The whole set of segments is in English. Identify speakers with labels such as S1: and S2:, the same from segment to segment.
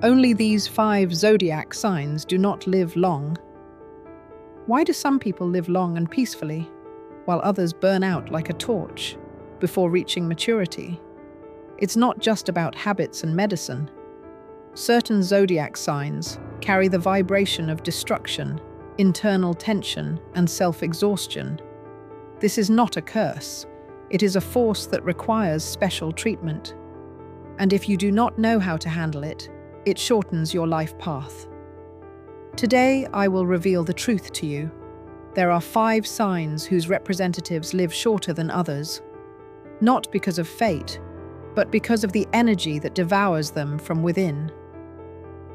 S1: Only these 5 zodiac signs do not live long. Why do some people live long and peacefully, while others burn out like a torch before reaching maturity? It's not just about habits and medicine. Certain zodiac signs carry the vibration of destruction, internal tension, and self-exhaustion. This is not a curse. It is a force that requires special treatment. And if you do not know how to handle it, it shortens your life path. Today, I will reveal the truth to you. There are 5 signs whose representatives live shorter than others, not because of fate, but because of the energy that devours them from within.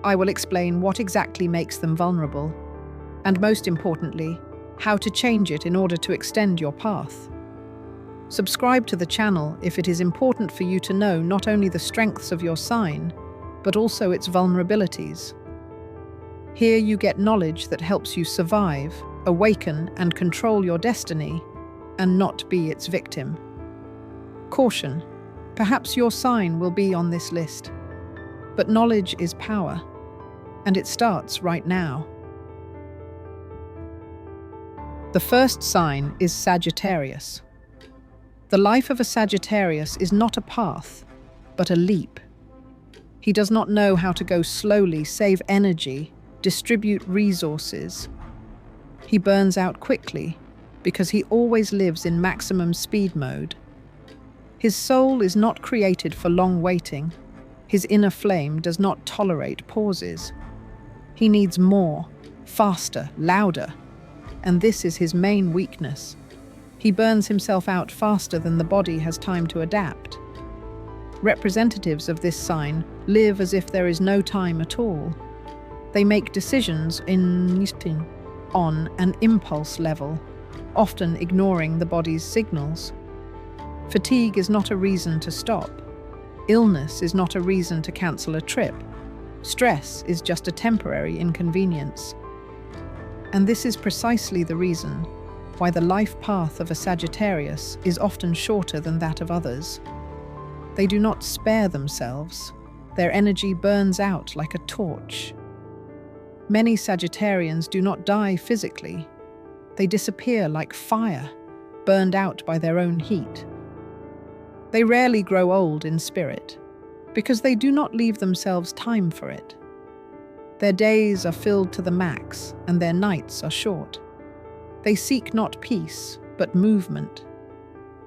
S1: I will explain what exactly makes them vulnerable, and most importantly, how to change it in order to extend your path. Subscribe to the channel if it is important for you to know not only the strengths of your sign, but also its vulnerabilities. Here you get knowledge that helps you survive, awaken, and control your destiny, and not be its victim. Caution: perhaps your sign will be on this list. But knowledge is power, and it starts right now. The first sign is Sagittarius. The life of a Sagittarius is not a path, but a leap. He does not know how to go slowly, save energy, distribute resources. He burns out quickly because he always lives in maximum speed mode. His soul is not created for long waiting. His inner flame does not tolerate pauses. He needs more, faster, louder, and this is his main weakness. He burns himself out faster than the body has time to adapt. Representatives of this sign live as if there is no time at all. They make decisions on an impulse level, often ignoring the body's signals. Fatigue is not a reason to stop. Illness is not a reason to cancel a trip. Stress is just a temporary inconvenience. And this is precisely the reason why the life path of a Sagittarius is often shorter than that of others. They do not spare themselves. Their energy burns out like a torch. Many Sagittarians do not die physically. They disappear like fire, burned out by their own heat. They rarely grow old in spirit, because they do not leave themselves time for it. Their days are filled to the max, and their nights are short. They seek not peace, but movement.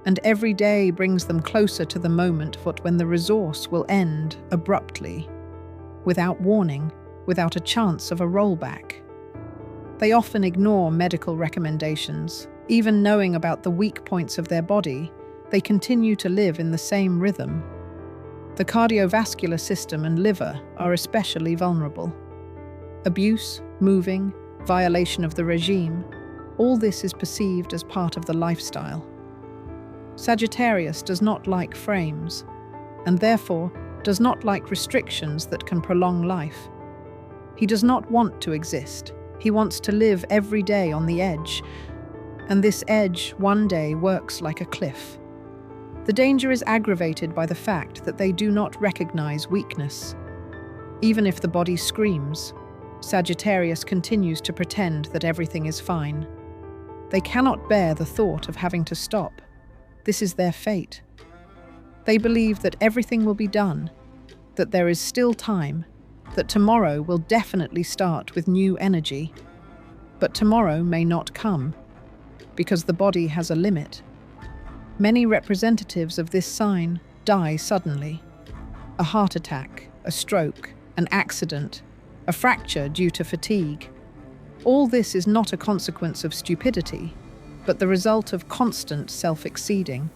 S1: And every day brings them closer to the moment when the resource will end abruptly, without warning, without a chance of a rollback. They often ignore medical recommendations. Even knowing about the weak points of their body, they continue to live in the same rhythm. The cardiovascular system and liver are especially vulnerable. Abuse, moving, violation of the regime, all this is perceived as part of the lifestyle. Sagittarius does not like frames, and therefore does not like restrictions that can prolong life. He does not want to exist. He wants to live every day on the edge, and this edge one day works like a cliff. The danger is aggravated by the fact that they do not recognize weakness. Even if the body screams, Sagittarius continues to pretend that everything is fine. They cannot bear the thought of having to stop. This is their fate. They believe that everything will be done, that there is still time, that tomorrow will definitely start with new energy. But tomorrow may not come, because the body has a limit. Many representatives of this sign die suddenly. A heart attack, a stroke, an accident, a fracture due to fatigue. All this is not a consequence of stupidity, but the result of constant self-exceeding.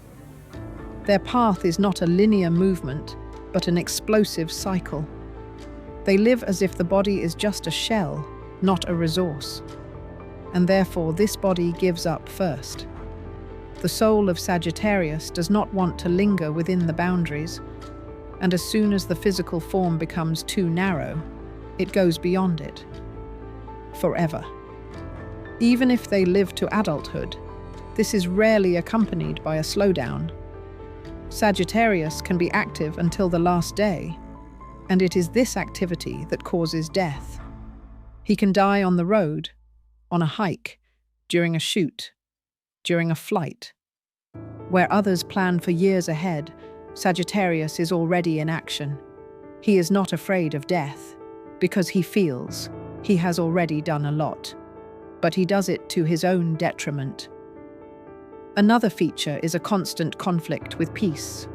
S1: Their path is not a linear movement, but an explosive cycle. They live as if the body is just a shell, not a resource. And therefore this body gives up first. The soul of Sagittarius does not want to linger within the boundaries, and as soon as the physical form becomes too narrow, it goes beyond it. Forever. Even if they live to adulthood, this is rarely accompanied by a slowdown. Sagittarius can be active until the last day, and it is this activity that causes death. He can die on the road, on a hike, during a shoot, during a flight. Where others plan for years ahead, Sagittarius is already in action. He is not afraid of death, because he feels he has already done a lot, but he does it to his own detriment. Another feature is a constant conflict with peace.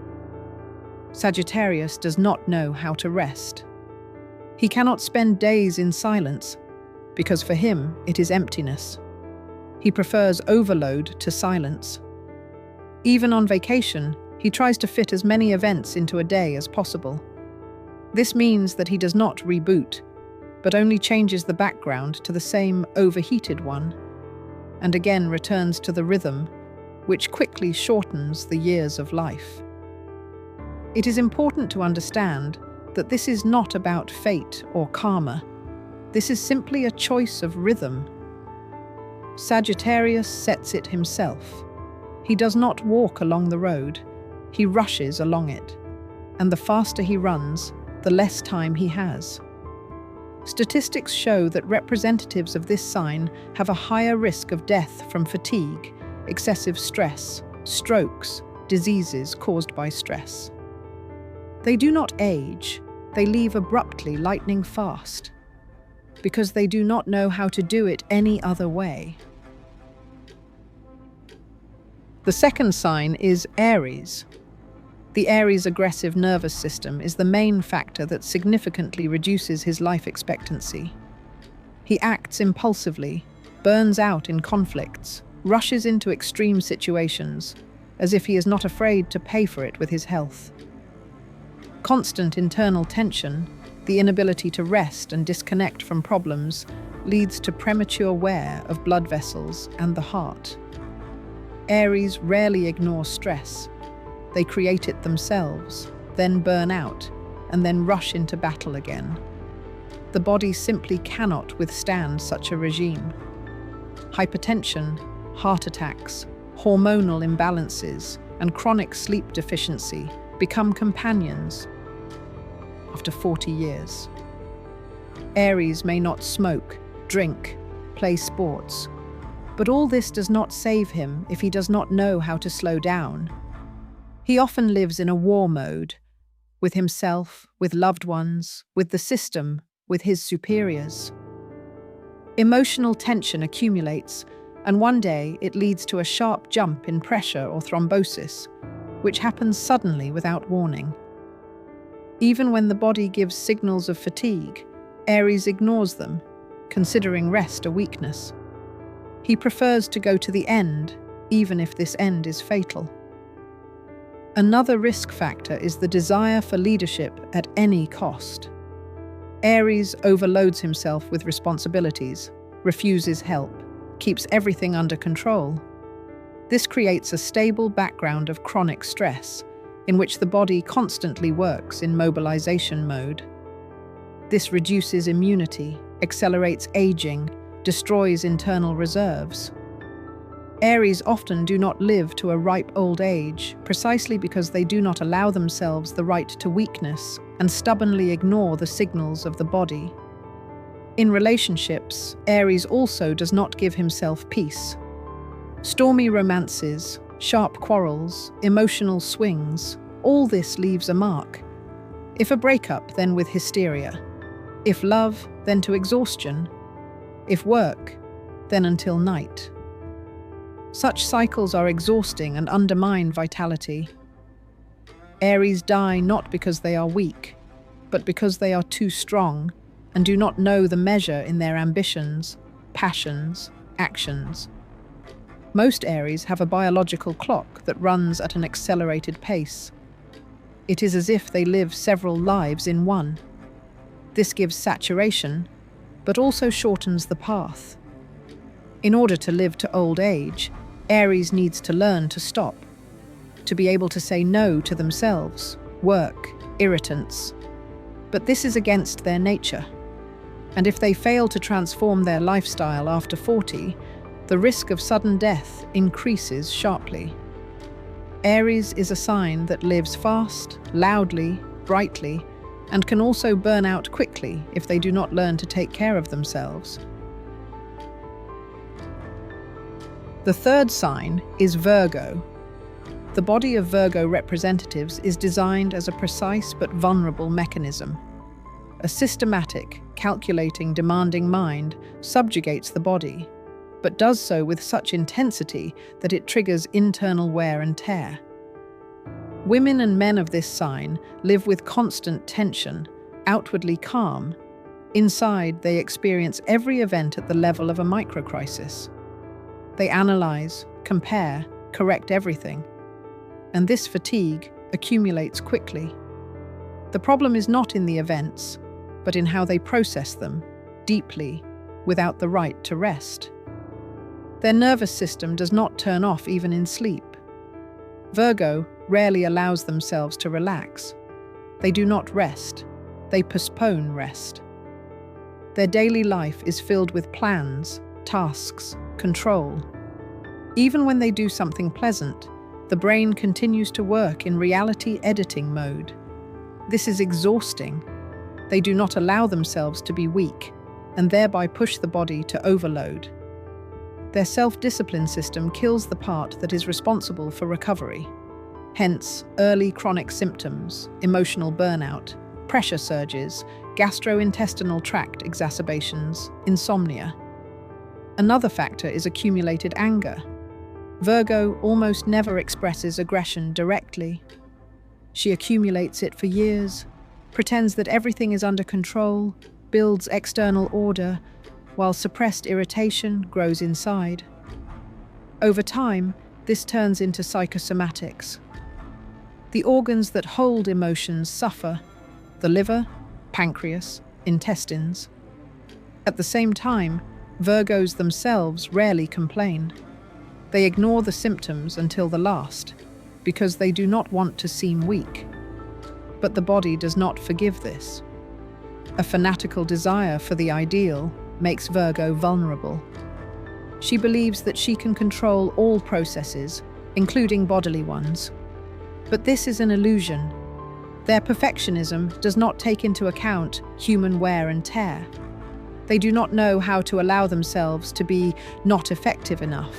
S1: Sagittarius does not know how to rest. He cannot spend days in silence, because for him it is emptiness. He prefers overload to silence. Even on vacation, he tries to fit as many events into a day as possible. This means that he does not reboot, but only changes the background to the same overheated one, and again returns to the rhythm, which quickly shortens the years of life. It is important to understand that this is not about fate or karma. This is simply a choice of rhythm. Sagittarius sets it himself. He does not walk along the road, he rushes along it. And the faster he runs, the less time he has. Statistics show that representatives of this sign have a higher risk of death from fatigue, excessive stress, strokes, diseases caused by stress. They do not age, they leave abruptly, lightning fast, because they do not know how to do it any other way. The second sign is Aries. The Aries' aggressive nervous system is the main factor that significantly reduces his life expectancy. He acts impulsively, burns out in conflicts, rushes into extreme situations, as if he is not afraid to pay for it with his health. Constant internal tension, the inability to rest and disconnect from problems, leads to premature wear of blood vessels and the heart. Aries rarely ignore stress. They create it themselves, then burn out, and then rush into battle again. The body simply cannot withstand such a regime. Hypertension, heart attacks, hormonal imbalances, and chronic sleep deficiency become companions after 40 years. Aries may not smoke, drink, play sports, but all this does not save him if he does not know how to slow down. He often lives in a war mode, with himself, with loved ones, with the system, with his superiors. Emotional tension accumulates, and one day it leads to a sharp jump in pressure or thrombosis, which happens suddenly without warning. Even when the body gives signals of fatigue, Aries ignores them, considering rest a weakness. He prefers to go to the end, even if this end is fatal. Another risk factor is the desire for leadership at any cost. Aries overloads himself with responsibilities, refuses help, keeps everything under control. This creates a stable background of chronic stress, in which the body constantly works in mobilization mode. This reduces immunity, accelerates aging, destroys internal reserves. Aries often do not live to a ripe old age, precisely because they do not allow themselves the right to weakness and stubbornly ignore the signals of the body. In relationships, Aries also does not give himself peace. Stormy romances, sharp quarrels, emotional swings, all this leaves a mark. If a breakup, then with hysteria. If love, then to exhaustion. If work, then until night. Such cycles are exhausting and undermine vitality. Aries die not because they are weak, but because they are too strong and do not know the measure in their ambitions, passions, actions. Most Aries have a biological clock that runs at an accelerated pace. It is as if they live several lives in one. This gives saturation, but also shortens the path. In order to live to old age, Aries needs to learn to stop, to be able to say no to themselves, work, irritants. But this is against their nature. And if they fail to transform their lifestyle after 40, the risk of sudden death increases sharply. Aries is a sign that lives fast, loudly, brightly, and can also burn out quickly if they do not learn to take care of themselves. The third sign is Virgo. The body of Virgo representatives is designed as a precise but vulnerable mechanism. A systematic, calculating, demanding mind subjugates the body, but does so with such intensity that it triggers internal wear and tear. Women and men of this sign live with constant tension, outwardly calm. Inside, they experience every event at the level of a microcrisis. They analyze, compare, correct everything, and this fatigue accumulates quickly. The problem is not in the events, but in how they process them, deeply, without the right to rest. Their nervous system does not turn off even in sleep. Virgo rarely allows themselves to relax. They do not rest. They postpone rest. Their daily life is filled with plans, tasks, control. Even when they do something pleasant, the brain continues to work in reality editing mode. This is exhausting. They do not allow themselves to be weak, and thereby push the body to overload. Their self-discipline system kills the part that is responsible for recovery. Hence, early chronic symptoms, emotional burnout, pressure surges, gastrointestinal tract exacerbations, insomnia. Another factor is accumulated anger. Virgo almost never expresses aggression directly. She accumulates it for years, pretends that everything is under control, builds external order, while suppressed irritation grows inside. Over time, this turns into psychosomatics. The organs that hold emotions suffer: the liver, pancreas, intestines. At the same time, Virgos themselves rarely complain. They ignore the symptoms until the last, because they do not want to seem weak. But the body does not forgive this. A fanatical desire for the ideal makes Virgo vulnerable. She believes that she can control all processes, including bodily ones. But this is an illusion. Their perfectionism does not take into account human wear and tear. They do not know how to allow themselves to be not effective enough,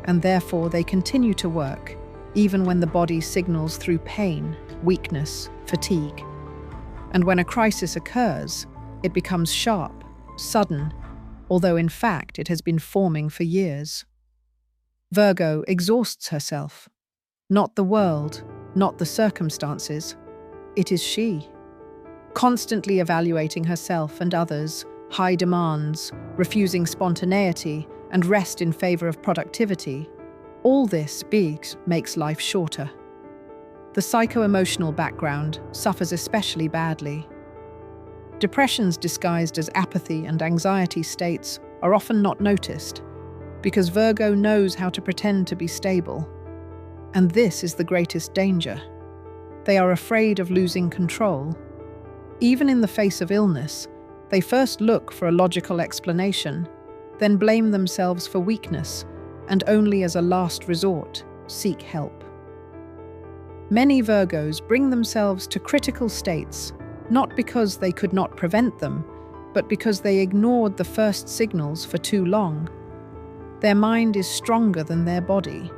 S1: and therefore they continue to work, even when the body signals through pain, weakness, fatigue. And when a crisis occurs, it becomes sharp, sudden, although in fact it has been forming for years. Virgo exhausts herself. Not the world, not the circumstances. It is she. Constantly evaluating herself and others, high demands, refusing spontaneity, and rest in favor of productivity. All this makes life shorter. The psycho-emotional background suffers especially badly. Depressions disguised as apathy and anxiety states are often not noticed, because Virgo knows how to pretend to be stable. And this is the greatest danger. They are afraid of losing control. Even in the face of illness, they first look for a logical explanation, then blame themselves for weakness, and only as a last resort, seek help. Many Virgos bring themselves to critical states, not because they could not prevent them, but because they ignored the first signals for too long. Their mind is stronger than their body.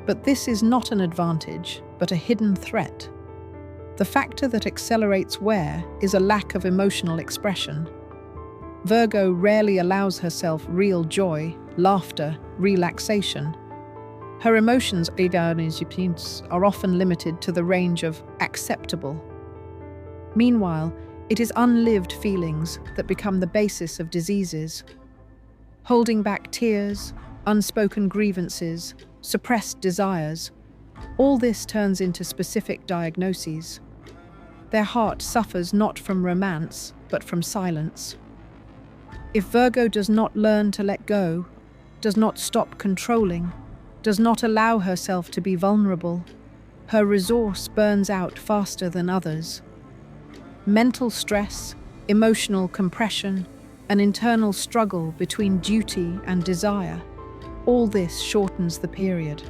S1: But this is not an advantage, but a hidden threat. The factor that accelerates wear is a lack of emotional expression. Virgo rarely allows herself real joy, laughter, relaxation. Her emotions are often limited to the range of acceptable. Meanwhile, it is unlived feelings that become the basis of diseases. Holding back tears, unspoken grievances, suppressed desires, all this turns into specific diagnoses. Their heart suffers not from romance, but from silence. If Virgo does not learn to let go, does not stop controlling, does not allow herself to be vulnerable, her resource burns out faster than others. Mental stress, emotional compression, an internal struggle between duty and desire, all this shortens the period.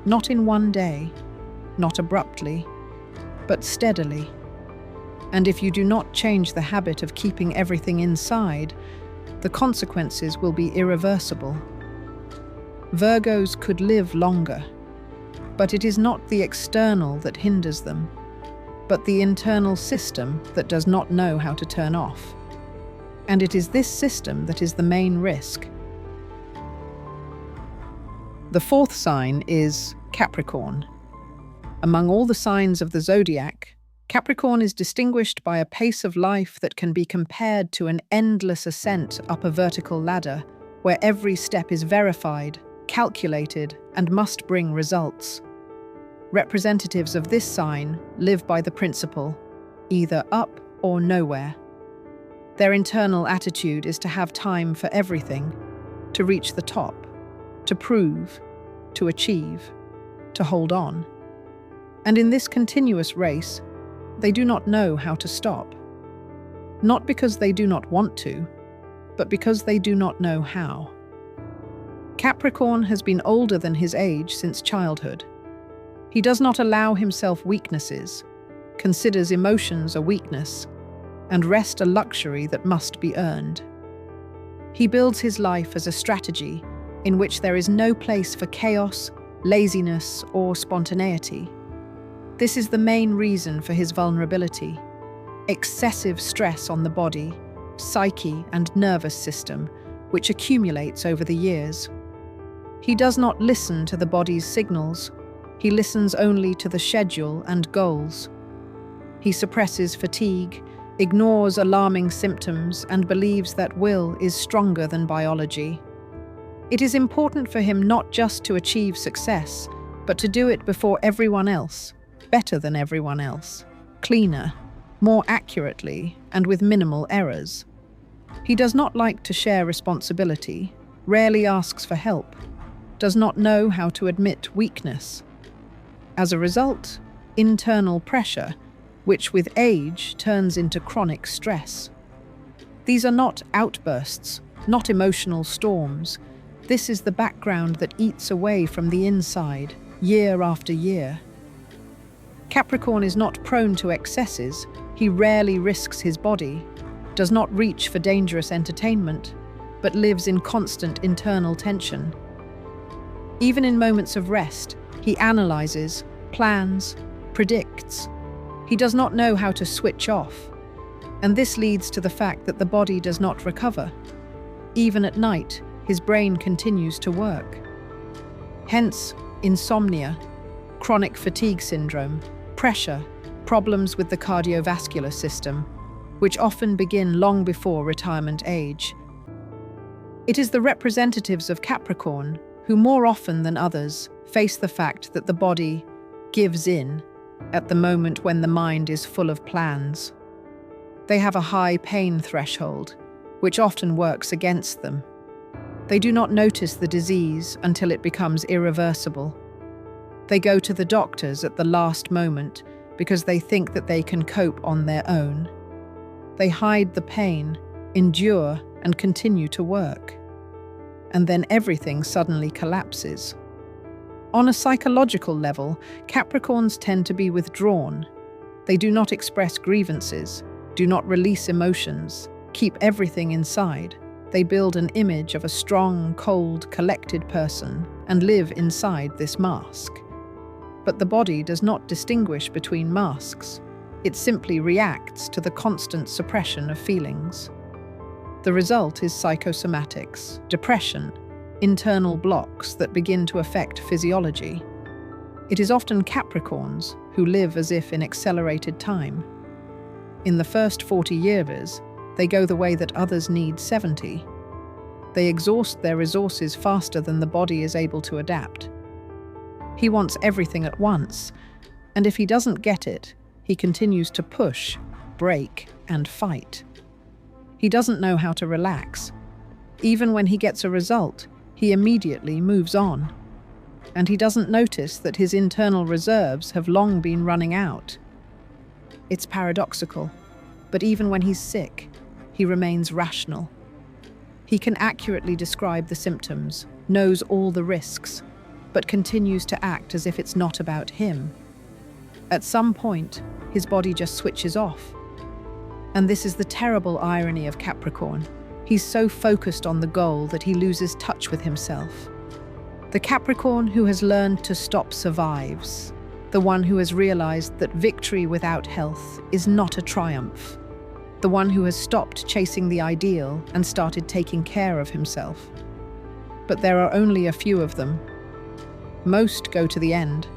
S1: Not in one day, not abruptly, but steadily. And if you do not change the habit of keeping everything inside, the consequences will be irreversible. Virgos could live longer, but it is not the external that hinders them, but the internal system that does not know how to turn off. And it is this system that is the main risk. The fourth sign is Capricorn. Among all the signs of the zodiac, Capricorn is distinguished by a pace of life that can be compared to an endless ascent up a vertical ladder, where every step is verified, calculated, and must bring results. Representatives of this sign live by the principle, either up or nowhere. Their internal attitude is to have time for everything, to reach the top, to prove, to achieve, to hold on. And in this continuous race, they do not know how to stop. Not because they do not want to, but because they do not know how. Capricorn has been older than his age since childhood. He does not allow himself weaknesses, considers emotions a weakness, and rest a luxury that must be earned. He builds his life as a strategy in which there is no place for chaos, laziness, or spontaneity. This is the main reason for his vulnerability: excessive stress on the body, psyche, and nervous system, which accumulates over the years. He does not listen to the body's signals. He listens only to the schedule and goals. He suppresses fatigue, ignores alarming symptoms, and believes that will is stronger than biology. It is important for him not just to achieve success, but to do it before everyone else, better than everyone else, cleaner, more accurately, and with minimal errors. He does not like to share responsibility, rarely asks for help, does not know how to admit weakness. As a result, internal pressure, which with age turns into chronic stress. These are not outbursts, not emotional storms. This is the background that eats away from the inside, year after year. Capricorn is not prone to excesses. He rarely risks his body, does not reach for dangerous entertainment, but lives in constant internal tension. Even in moments of rest, he analyzes, plans, predicts. He does not know how to switch off, and this leads to the fact that the body does not recover. Even at night, his brain continues to work. Hence, insomnia, chronic fatigue syndrome, pressure, problems with the cardiovascular system, which often begin long before retirement age. It is the representatives of Capricorn who, more often than others, face the fact that the body gives in at the moment when the mind is full of plans. They have a high pain threshold, which often works against them. They do not notice the disease until it becomes irreversible. They go to the doctors at the last moment because they think that they can cope on their own. They hide the pain, endure, and continue to work. And then everything suddenly collapses. On a psychological level, Capricorns tend to be withdrawn. They do not express grievances, do not release emotions, keep everything inside. They build an image of a strong, cold, collected person and live inside this mask. But the body does not distinguish between masks. It simply reacts to the constant suppression of feelings. The result is psychosomatics, depression, internal blocks that begin to affect physiology. It is often Capricorns who live as if in accelerated time. In the first 40 years, they go the way that others need 70. They exhaust their resources faster than the body is able to adapt. He wants everything at once, and if he doesn't get it, he continues to push, break, and fight. He doesn't know how to relax. Even when he gets a result, he immediately moves on. And he doesn't notice that his internal reserves have long been running out. It's paradoxical, but even when he's sick, he remains rational. He can accurately describe the symptoms, knows all the risks, but continues to act as if it's not about him. At some point, his body just switches off. And this is the terrible irony of Capricorn. He's so focused on the goal that he loses touch with himself. The Capricorn who has learned to stop survives. The one who has realized that victory without health is not a triumph. The one who has stopped chasing the ideal and started taking care of himself. But there are only a few of them. Most go to the end.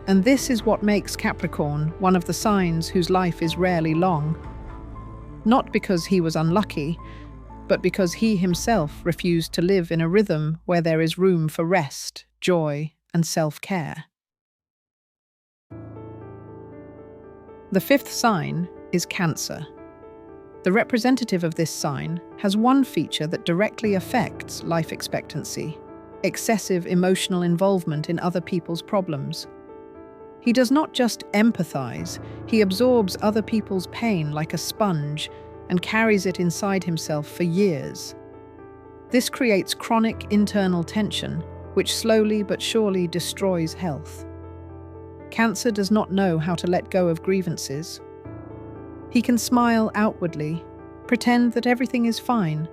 S1: And this is what makes Capricorn one of the signs whose life is rarely long. Not because he was unlucky, but because he himself refused to live in a rhythm where there is room for rest, joy, and self-care. The fifth sign is Cancer. The representative of this sign has one feature that directly affects life expectancy: excessive emotional involvement in other people's problems. He does not just empathize, he absorbs other people's pain like a sponge and carries it inside himself for years. This creates chronic internal tension, which slowly but surely destroys health. Cancer does not know how to let go of grievances. He can smile outwardly, pretend that everything is fine,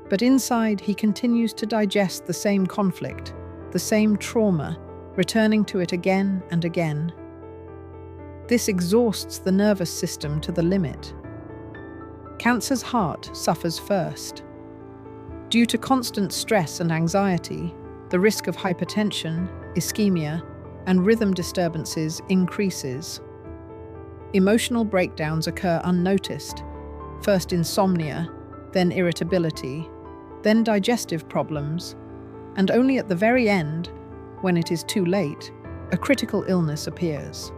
S1: but inside he continues to digest the same conflict, the same trauma, returning to it again and again. This exhausts the nervous system to the limit. Cancer's heart suffers first. Due to constant stress and anxiety, the risk of hypertension, ischemia, and rhythm disturbances increases. Emotional breakdowns occur unnoticed, first insomnia, then irritability, then digestive problems, and only at the very end, when it is too late, a critical illness appears.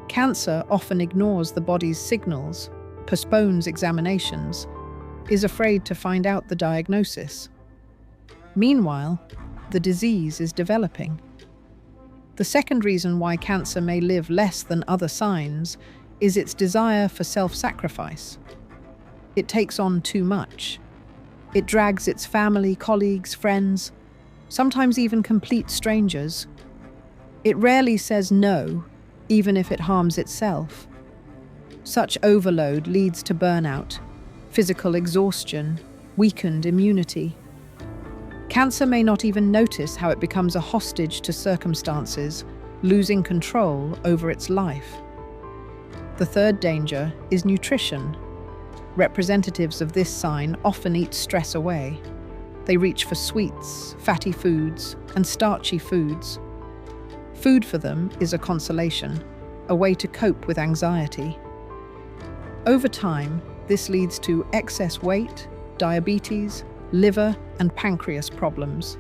S1: Cancer often ignores the body's signals, postpones examinations, is afraid to find out the diagnosis. Meanwhile, the disease is developing. The second reason why Cancer may live less than other signs is its desire for self-sacrifice. It takes on too much. It drags its family, colleagues, friends, sometimes even complete strangers. It rarely says no, even if it harms itself. Such overload leads to burnout, physical exhaustion, weakened immunity. Cancer may not even notice how it becomes a hostage to circumstances, losing control over its life. The third danger is nutrition. Representatives of this sign often eat stress away. They reach for sweets, fatty foods, and starchy foods. Food for them is a consolation, a way to cope with anxiety. Over time, this leads to excess weight, diabetes, liver, and pancreas problems.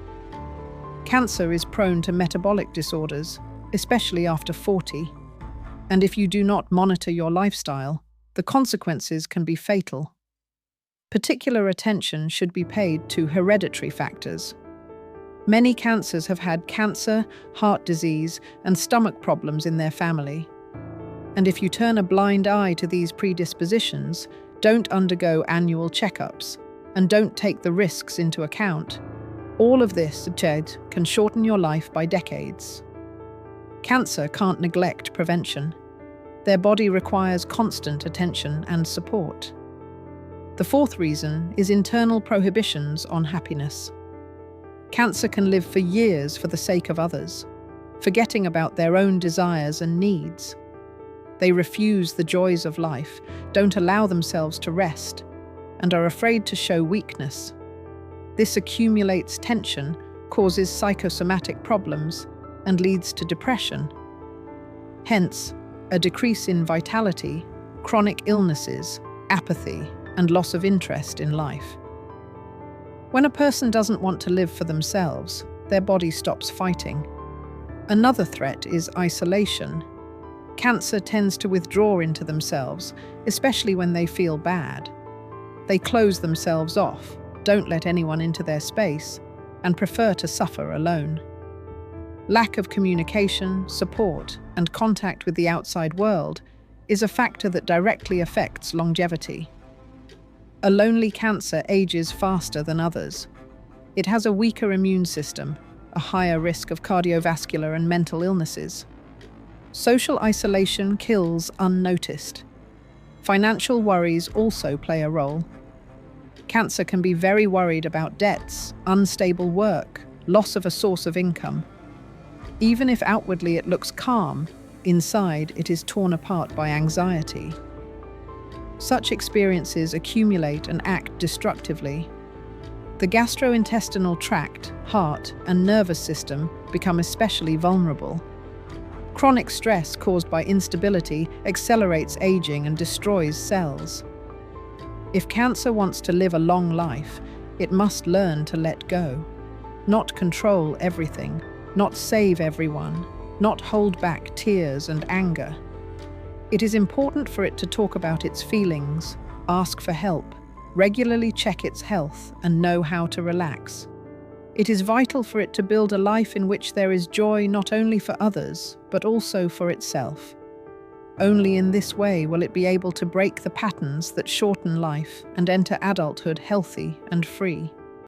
S1: Cancer is prone to metabolic disorders, especially after 40. And if you do not monitor your lifestyle, the consequences can be fatal. Particular attention should be paid to hereditary factors. Many cancers have had cancer, heart disease, and stomach problems in their family. And if you turn a blind eye to these predispositions, don't undergo annual checkups, and don't take the risks into account, all of this, can shorten your life by decades. Cancer can't neglect prevention. Their body requires constant attention and support. The fourth reason is internal prohibitions on happiness. Cancer can live for years for the sake of others, forgetting about their own desires and needs. They refuse the joys of life, don't allow themselves to rest, and are afraid to show weakness. This accumulates tension, causes psychosomatic problems, and leads to depression. Hence, a decrease in vitality, chronic illnesses, apathy, and loss of interest in life. When a person doesn't want to live for themselves, their body stops fighting. Another threat is isolation. Cancer tends to withdraw into themselves, especially when they feel bad. They close themselves off, don't let anyone into their space, and prefer to suffer alone. Lack of communication, support, and contact with the outside world is a factor that directly affects longevity. A lonely Cancer ages faster than others. It has a weaker immune system, a higher risk of cardiovascular and mental illnesses. Social isolation kills unnoticed. Financial worries also play a role. Cancer can be very worried about debts, unstable work, loss of a source of income. Even if outwardly it looks calm, inside it is torn apart by anxiety. Such experiences accumulate and act destructively. The gastrointestinal tract, heart, and nervous system become especially vulnerable. Chronic stress caused by instability accelerates aging and destroys cells. If Cancer wants to live a long life, it must learn to let go. Not control everything, not save everyone, not hold back tears and anger. It is important for it to talk about its feelings, ask for help, regularly check its health, and know how to relax. It is vital for it to build a life in which there is joy not only for others, but also for itself. Only in this way will it be able to break the patterns that shorten life and enter adulthood healthy and free.